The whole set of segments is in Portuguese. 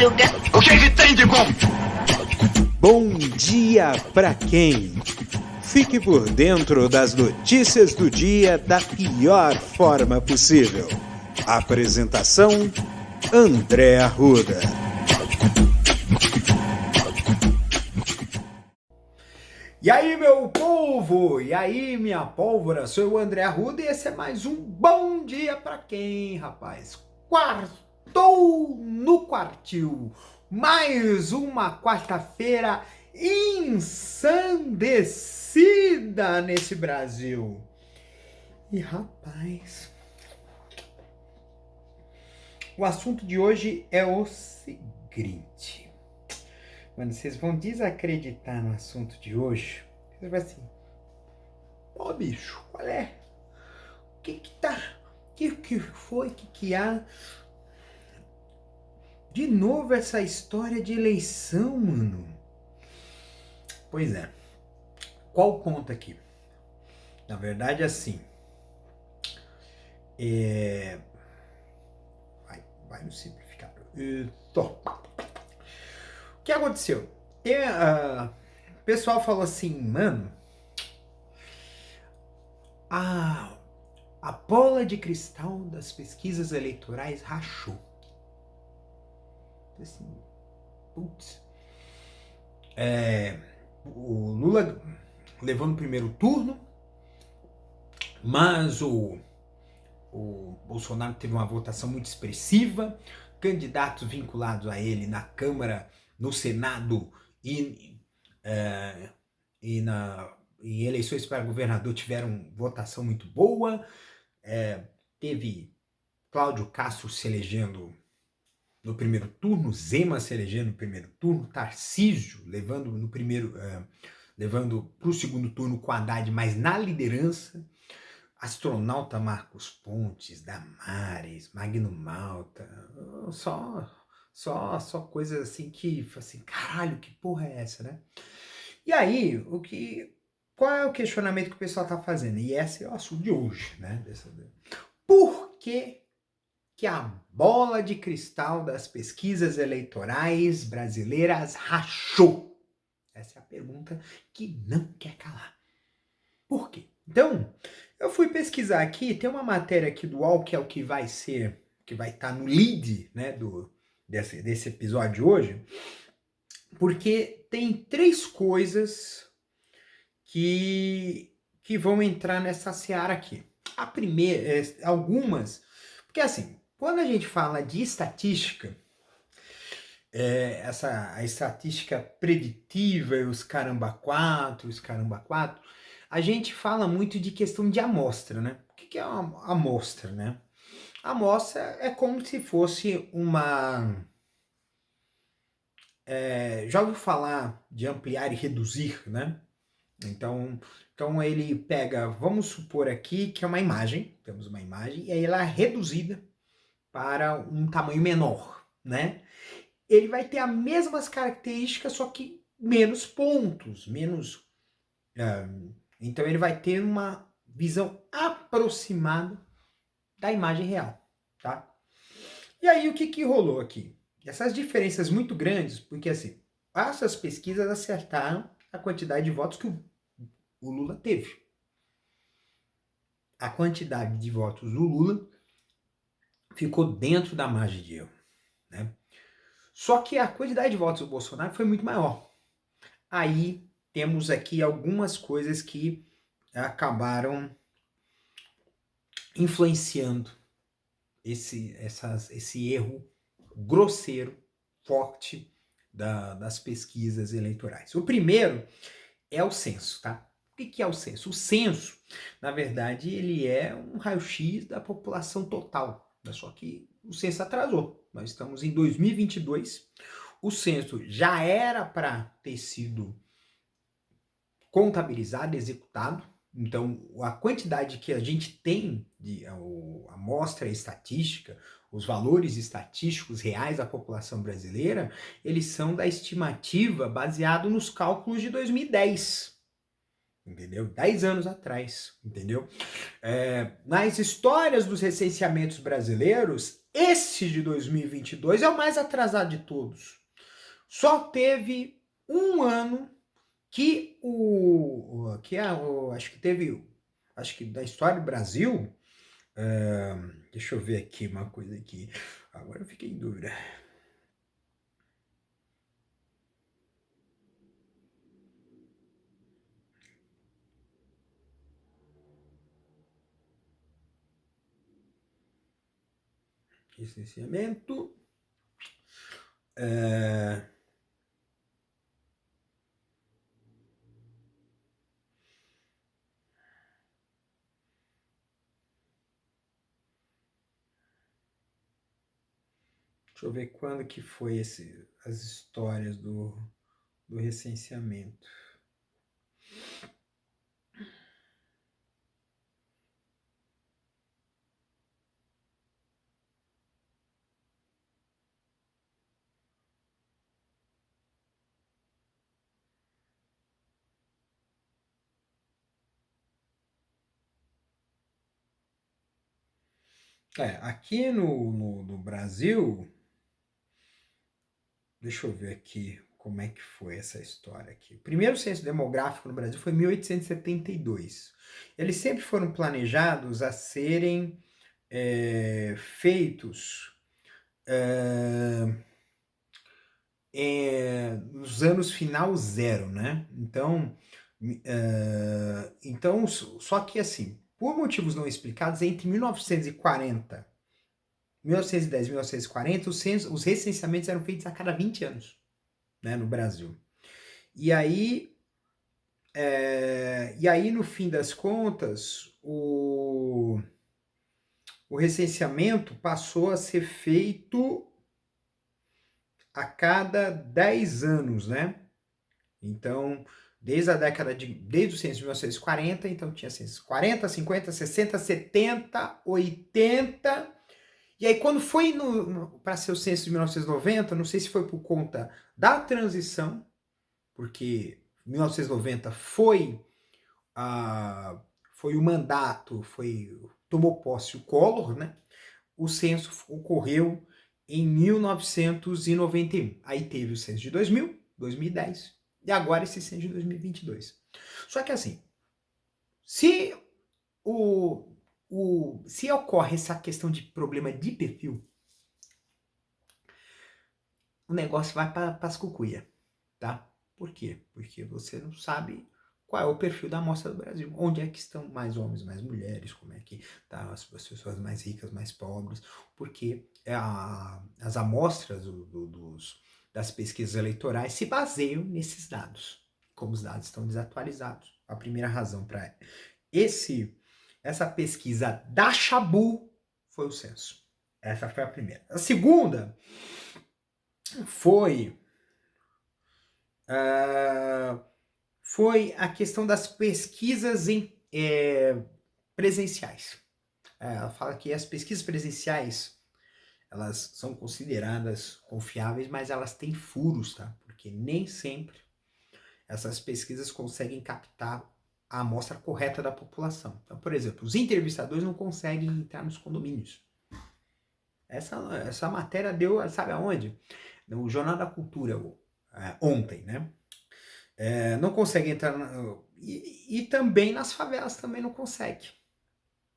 Madruga. O que tem de bom? Bom dia pra quem? Fique por dentro das notícias do dia da pior forma possível. Apresentação: André Arruda. E aí, meu povo? E aí, minha pólvora? Sou o André Arruda e esse é mais um Bom Dia Pra Quem, rapaz? Quartou no quartil. Mais uma quarta-feira ensandecida nesse Brasil. E, rapaz, o assunto de hoje é o seguinte. Quando vocês vão desacreditar no assunto de hoje, você vai assim, ó bicho, qual é? O que foi? O que há? De novo essa história de eleição, mano. Pois é. Qual o ponto aqui? Na verdade, assim. Vai no simplificado. O que aconteceu? O pessoal falou assim, mano, a bola de cristal das pesquisas eleitorais rachou. Assim, putz. O Lula levou no primeiro turno, mas o Bolsonaro teve uma votação muito expressiva, candidatos vinculados a ele na Câmara, no Senado e em eleições para governador tiveram votação muito boa. Teve Cláudio Castro se elegendo no primeiro turno, Zema se elegendo no primeiro turno, Tarcísio levando para o segundo turno com Haddad, mas na liderança. Astronauta Marcos Pontes, Damares, Magno Malta, só coisas assim que, assim, caralho, que porra é essa, né? E aí, qual é o questionamento que o pessoal tá fazendo? E esse é o assunto de hoje, né? Por que a bola de cristal das pesquisas eleitorais brasileiras rachou? Essa é a pergunta que não quer calar. Por quê? Então, eu fui pesquisar aqui, tem uma matéria aqui do UOL, que é o que vai estar no lead, né, desse episódio de hoje, porque tem três coisas que vão entrar nessa seara aqui. A primeira, algumas, porque assim, quando a gente fala de estatística, a estatística preditiva e os caramba 4, a gente fala muito de questão de amostra, né? O que é uma amostra, né? A amostra é como se fosse uma... já ouviu falar de ampliar e reduzir, né? Então ele pega, vamos supor aqui que é uma imagem, temos uma imagem, e aí ela é reduzida para um tamanho menor, né? Ele vai ter as mesmas características, só que menos pontos, menos... Então ele vai ter uma visão aproximada da imagem real, tá? E aí o que rolou aqui? Essas diferenças muito grandes, porque assim, essas pesquisas acertaram a quantidade de votos que o Lula teve. A quantidade de votos do Lula ficou dentro da margem de erro, né? Só que a quantidade de votos do Bolsonaro foi muito maior. Aí temos aqui algumas coisas que acabaram influenciando esse erro grosseiro, forte das pesquisas eleitorais. O primeiro é o censo, tá? O que é o censo? O censo, na verdade, ele é um raio-x da população total, só que o censo atrasou. Nós estamos em 2022, o censo já era para ter sido contabilizado, executado. Então, a quantidade que a gente tem de amostra estatística, os valores estatísticos reais da população brasileira, eles são da estimativa baseado nos cálculos de 2010. Entendeu? 10 anos atrás, entendeu? Nas histórias dos recenseamentos brasileiros, Esse de 2022 é o mais atrasado de todos. Só teve um ano que acho que da história do Brasil, deixa eu ver aqui uma coisa aqui. Agora eu fiquei em dúvida. Licenciamento. Deixa eu ver quando que foi as histórias do recenseamento. Aqui no Brasil, deixa eu ver aqui como é que foi essa história aqui. O primeiro censo demográfico no Brasil foi em 1872. Eles sempre foram planejados a serem feitos nos anos final zero, né? Então, só que assim, por motivos não explicados, entre 1940, 1910 e 1940, os recenseamentos eram feitos a cada 20 anos, né, no Brasil. E aí, no fim das contas, o recenseamento passou a ser feito a cada 10 anos, né? Então, desde o censo de 1940, então tinha censo 40, 50, 60, 70, 80. E aí, quando foi para ser o censo de 1990, não sei se foi por conta da transição, porque 1990 foi o mandato, tomou posse o Collor, né? O censo ocorreu em 1991. Aí teve o censo de 2000, 2010 e agora esse censo de 2022. Só que assim, se ocorre essa questão de problema de perfil, o negócio vai para as cucuia, tá? Por quê? Porque você não sabe qual é o perfil da amostra do Brasil. Onde é que estão mais homens, mais mulheres, como é que tá as pessoas mais ricas, mais pobres, porque as amostras das pesquisas eleitorais se baseiam nesses dados. Como os dados estão desatualizados. A primeira razão para essa pesquisa da Chabu foi o censo. Essa foi a primeira. A segunda foi a questão das pesquisas presenciais. Ela fala que as pesquisas presenciais, elas são consideradas confiáveis, mas elas têm furos, tá? Porque nem sempre essas pesquisas conseguem captar a amostra correta da população. Então, por exemplo, os entrevistadores não conseguem entrar nos condomínios. Essa matéria deu, sabe aonde? No Jornal da Cultura, ontem, né? Não consegue entrar e também nas favelas também não consegue,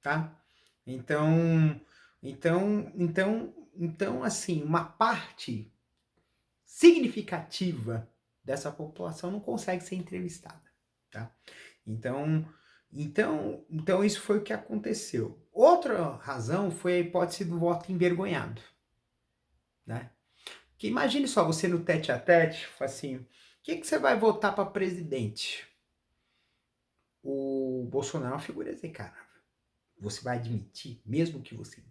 tá? Então assim, uma parte significativa dessa população não consegue ser entrevistada, tá? Então isso foi o que aconteceu. Outra razão foi a hipótese do voto envergonhado, né? Que imagine só você no tete a tete, assim, o que você vai votar para presidente? O Bolsonaro é uma figura execrável. Você vai admitir, mesmo que você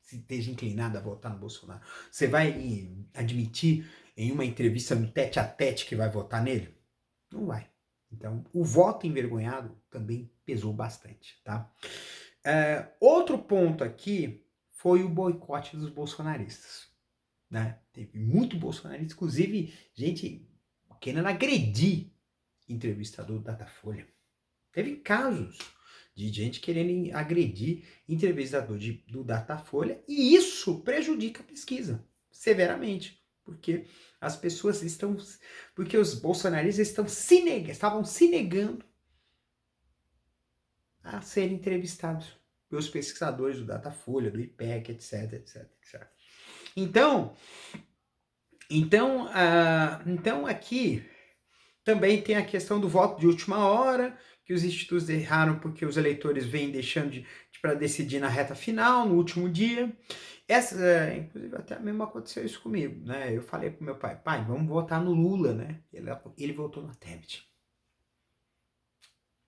esteja inclinado a votar no Bolsonaro, você vai admitir em uma entrevista no tete a tete que vai votar nele? Não vai. Então, o voto envergonhado também pesou bastante, tá? Outro ponto aqui foi o boicote dos bolsonaristas, né? Teve muito bolsonarista, inclusive gente querendo agredir entrevistador do Datafolha. Teve casos de gente querendo agredir entrevistador do Datafolha, e isso prejudica a pesquisa severamente, porque as pessoas estão, porque os bolsonaristas estavam se negando a serem entrevistados pelos pesquisadores do Datafolha, do IPEC, etc, etc, etc. Então aqui também tem a questão do voto de última hora, que os institutos erraram porque os eleitores vêm deixando para decidir na reta final, no último dia. Inclusive, até mesmo aconteceu isso comigo, né? Eu falei pro meu pai, vamos votar no Lula, né? Ele votou na Tebet.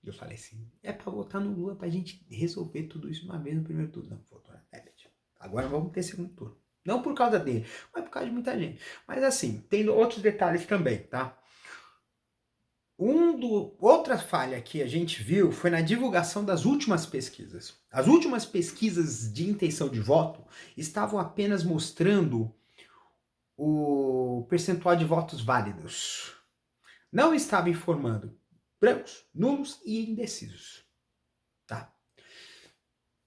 Eu falei assim, é para votar no Lula pra gente resolver tudo isso uma vez no primeiro turno. Não, votou na Tebet. Agora vamos ter segundo turno. Não por causa dele, mas por causa de muita gente. Mas assim, tem outros detalhes também, tá? Outra falha que a gente viu foi na divulgação das últimas pesquisas. As últimas pesquisas de intenção de voto estavam apenas mostrando o percentual de votos válidos. Não estava informando brancos, nulos e indecisos. Tá?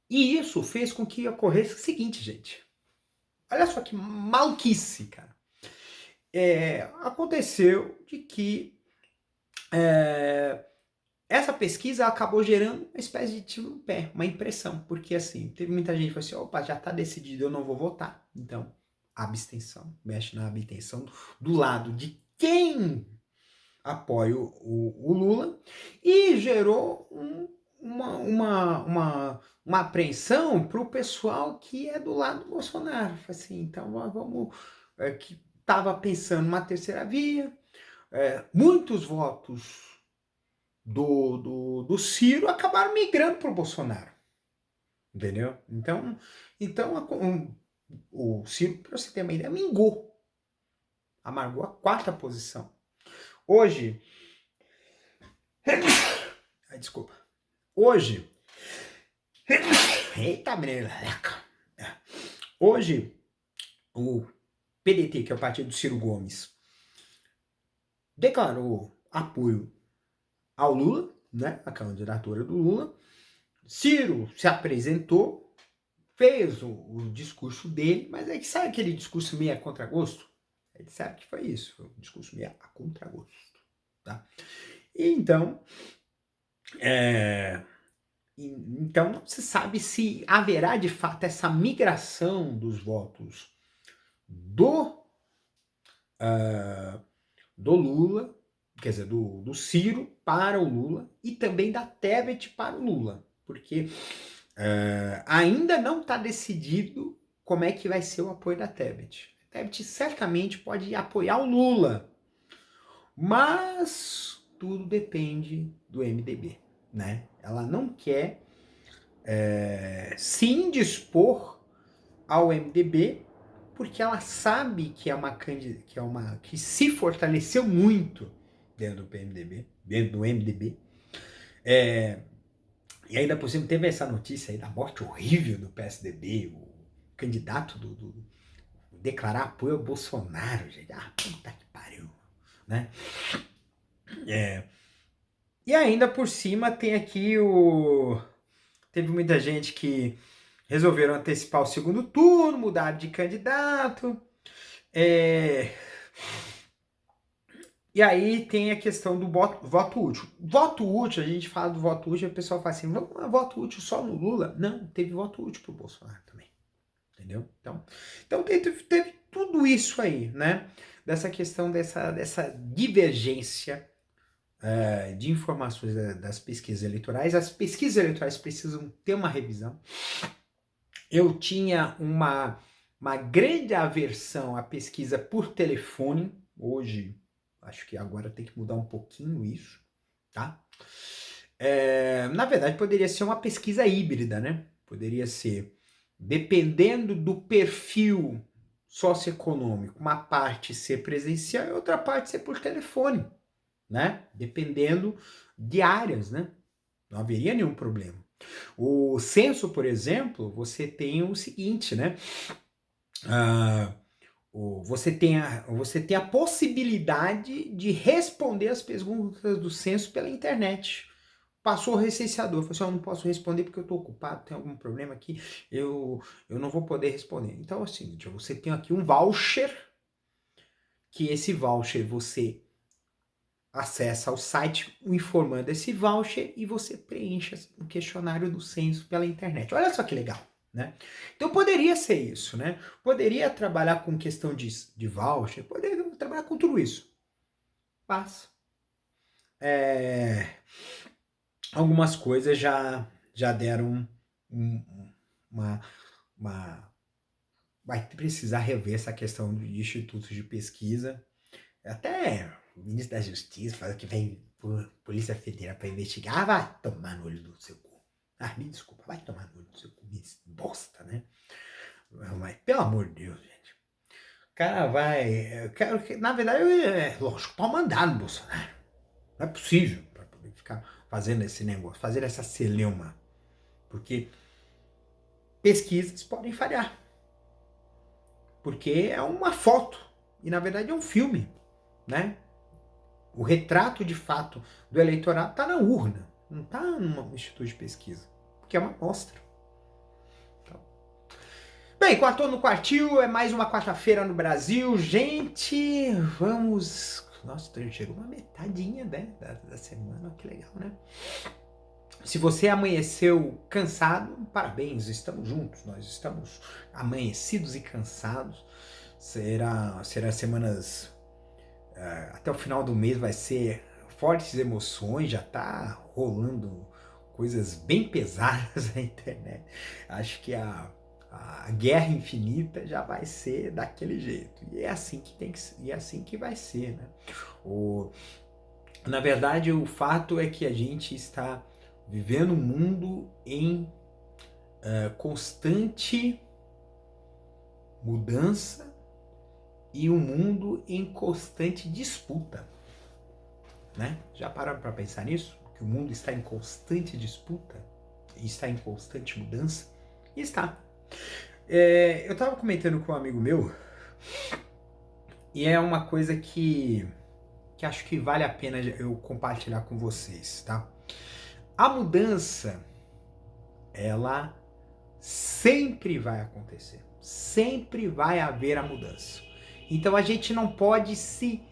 E isso fez com que ocorresse o seguinte, gente. Olha só que maluquice, cara. Aconteceu de que essa pesquisa acabou gerando uma espécie de tiro no pé, uma impressão, porque assim, teve muita gente que falou assim, opa, já está decidido, eu não vou votar. Então, abstenção, mexe na abstenção do lado de quem apoia o Lula, e gerou uma apreensão para o pessoal que é do lado do Bolsonaro. Assim, então vamos, que estava pensando numa terceira via, muitos votos do Ciro acabaram migrando para o Bolsonaro. Entendeu? Então o Ciro, para você ter uma ideia, amargou a 4ª posição. Hoje, desculpa. Hoje, eita, breleca. Hoje, o PDT, que é o partido do Ciro Gomes, declarou apoio ao Lula, né, a candidatura do Lula. Ciro se apresentou, fez o discurso dele, mas aí sabe aquele discurso meio a contragosto? Ele sabe que foi isso, foi um discurso meio a contragosto, tá? E então, então não se sabe se haverá de fato essa migração dos votos do Lula, quer dizer, do Ciro para o Lula, e também da Tebet para o Lula, porque ainda não está decidido como é que vai ser o apoio da Tebet. A Tebet certamente pode apoiar o Lula, mas tudo depende do MDB, né? Ela não quer se indispor ao MDB, porque ela sabe que se fortaleceu muito dentro do PMDB, dentro do MDB. E ainda por cima teve essa notícia aí da morte horrível do PSDB, o candidato do declarar apoio ao Bolsonaro, gente. Puta que pariu, né? E ainda por cima tem aqui teve muita gente que resolveram antecipar o segundo turno, mudar de candidato. E aí tem a questão do voto útil. Voto útil, a gente fala do voto útil, o pessoal fala assim, vamos voto útil só no Lula? Não, teve voto útil pro Bolsonaro também. Entendeu? Então teve tudo isso aí, né? Dessa questão dessa divergência de informações das pesquisas eleitorais. As pesquisas eleitorais precisam ter uma revisão. Eu tinha uma grande aversão à pesquisa por telefone. Hoje, acho que agora tem que mudar um pouquinho isso, tá? Na verdade, poderia ser uma pesquisa híbrida, né? Poderia ser, dependendo do perfil socioeconômico, uma parte ser presencial e outra parte ser por telefone, né? Dependendo de áreas, né? Não haveria nenhum problema. O censo, por exemplo, você tem o seguinte, né? Você tem a possibilidade de responder as perguntas do censo pela internet. passou o recenseador, falou assim, eu não posso responder porque eu estou ocupado, tem algum problema aqui, eu não vou poder responder. Então é o seguinte, você tem aqui um voucher, que esse voucher você acessa ao site informando esse voucher e você preenche o questionário do censo pela internet. Olha só que legal, né? Então poderia ser isso, né? Poderia trabalhar com questão de voucher, poderia trabalhar com tudo isso. Mas algumas coisas já deram uma, uma... Vai precisar rever essa questão de institutos de pesquisa. Até o ministro da Justiça fala que vem Polícia Federal para investigar. Ah, vai tomar no olho do seu cu. Ah, me desculpa, vai tomar no olho do seu cu. Bosta, né? Mas, pelo amor de Deus, gente. O cara vai... na verdade, lógico, pau mandar no Bolsonaro. Não é possível para poder ficar fazendo esse negócio, fazer essa celeuma. Porque pesquisas podem falhar. Porque é uma foto. E, na verdade, é um filme, né? O retrato de fato do eleitorado está na urna, não está num instituto de pesquisa, porque é uma amostra. Então. Bem, Quartou no Quartil, é mais uma quarta-feira no Brasil. Gente, vamos... Nossa, chegou uma metadinha, né, da semana, que legal, né? Se você amanheceu cansado, parabéns, estamos juntos, nós estamos amanhecidos e cansados. Será semanas... até o final do mês vai ser fortes emoções, já tá rolando coisas bem pesadas na internet. Acho que a guerra infinita já vai ser daquele jeito. E é assim que tem que ser, e é assim que vai ser, né? Na verdade, o fato é que a gente está vivendo um mundo em constante mudança e um mundo em constante disputa, né? Já pararam para pensar nisso? Que o mundo está em constante disputa, está em constante mudança? E está. Eu estava comentando com um amigo meu, e é uma coisa que acho que vale a pena eu compartilhar com vocês, tá? A mudança, ela sempre vai acontecer. Sempre vai haver a mudança. Então a gente não pode se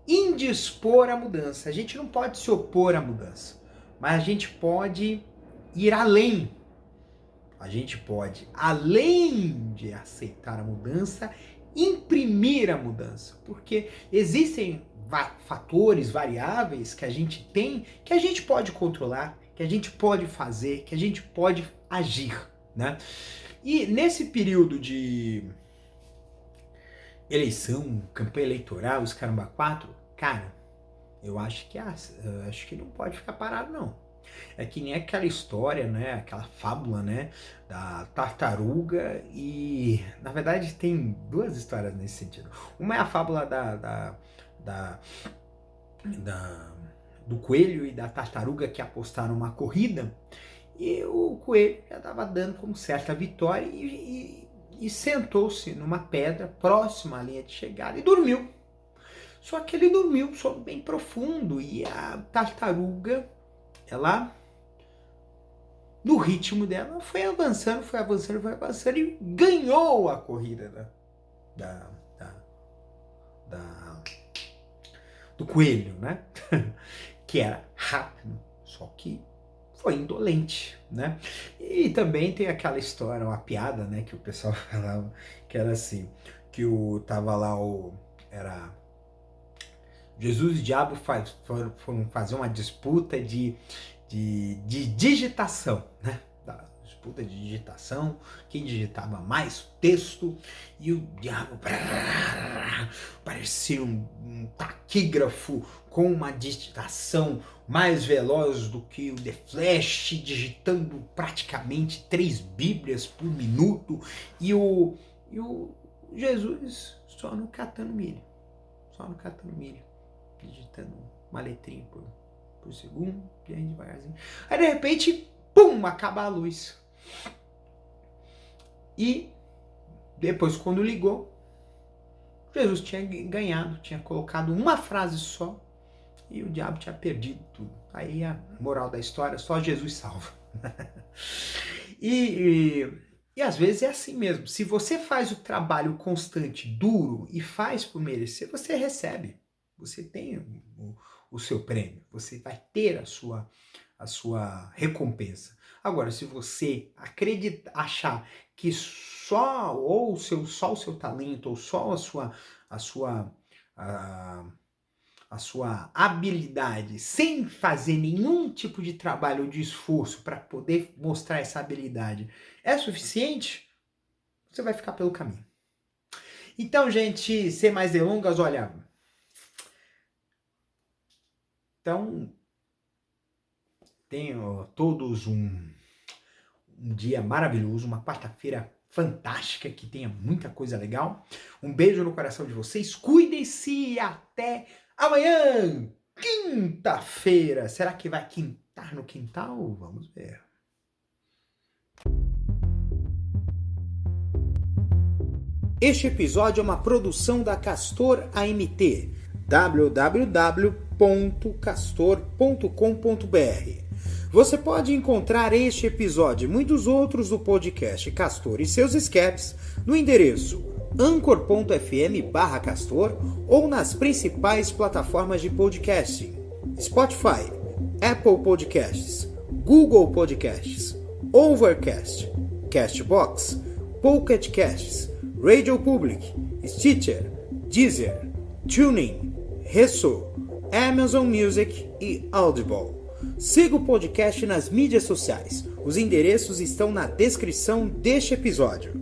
indispor à mudança, a gente não pode se opor à mudança, mas a gente pode ir além. A gente pode, além de aceitar a mudança, imprimir a mudança, porque existem fatores, variáveis que a gente tem, que a gente pode controlar, que a gente pode fazer, que a gente pode agir, né? E nesse período de eleição, campanha eleitoral, os caramba quatro, cara, eu acho que não pode ficar parado, não. É que nem aquela história, né, aquela fábula, né, da tartaruga e, na verdade, tem duas histórias nesse sentido. Uma é a fábula do coelho e da tartaruga que apostaram numa corrida e o coelho já estava dando como certa vitória e sentou-se numa pedra próxima à linha de chegada e dormiu. Só que ele dormiu um sono bem profundo e a tartaruga, ela, no ritmo dela, foi avançando e ganhou a corrida do coelho, né? Que era rápido, só que foi indolente, né? E também tem aquela história, uma piada, né, que o pessoal falava, que era assim, que tava lá era Jesus e o diabo foram fazer uma disputa de digitação, né? Da disputa de digitação, quem digitava mais texto, e o diabo parecia um taquígrafo com uma digitação mais veloz do que o The Flash, digitando praticamente 3 bíblias por minuto, e o Jesus só no catando milho, digitando uma letrinha por segundo, bem devagarzinho. Aí de repente, pum, acaba a luz. E depois, quando ligou, Jesus tinha ganhado, tinha colocado uma frase só e o diabo tinha perdido tudo. Aí a moral da história, só Jesus salva. E às vezes é assim mesmo. Se você faz o trabalho constante, duro, e faz por merecer, você recebe. Você tem o seu prêmio. Você vai ter a sua recompensa. Agora, se você achar que só o seu talento, ou só a sua habilidade, sem fazer nenhum tipo de trabalho ou de esforço para poder mostrar essa habilidade, é suficiente, você vai ficar pelo caminho. Então, gente, sem mais delongas, olha. Então, tenho todos um dia maravilhoso, uma quarta-feira fantástica, que tenha muita coisa legal. Um beijo no coração de vocês, cuidem-se e até amanhã, quinta-feira. Será que vai quintar no quintal? Vamos ver. Este episódio é uma produção da Castor AMT, www.castor.com.br. Você pode encontrar este episódio e muitos outros do podcast Castor e seus escapes no endereço anchor.fm/castor ou nas principais plataformas de podcasting: Spotify, Apple Podcasts, Google Podcasts, Overcast, Castbox, Pocket Casts, Radio Public, Stitcher, Deezer, TuneIn, Resso, Amazon Music e Audible. Siga o podcast nas mídias sociais. Os endereços estão na descrição deste episódio.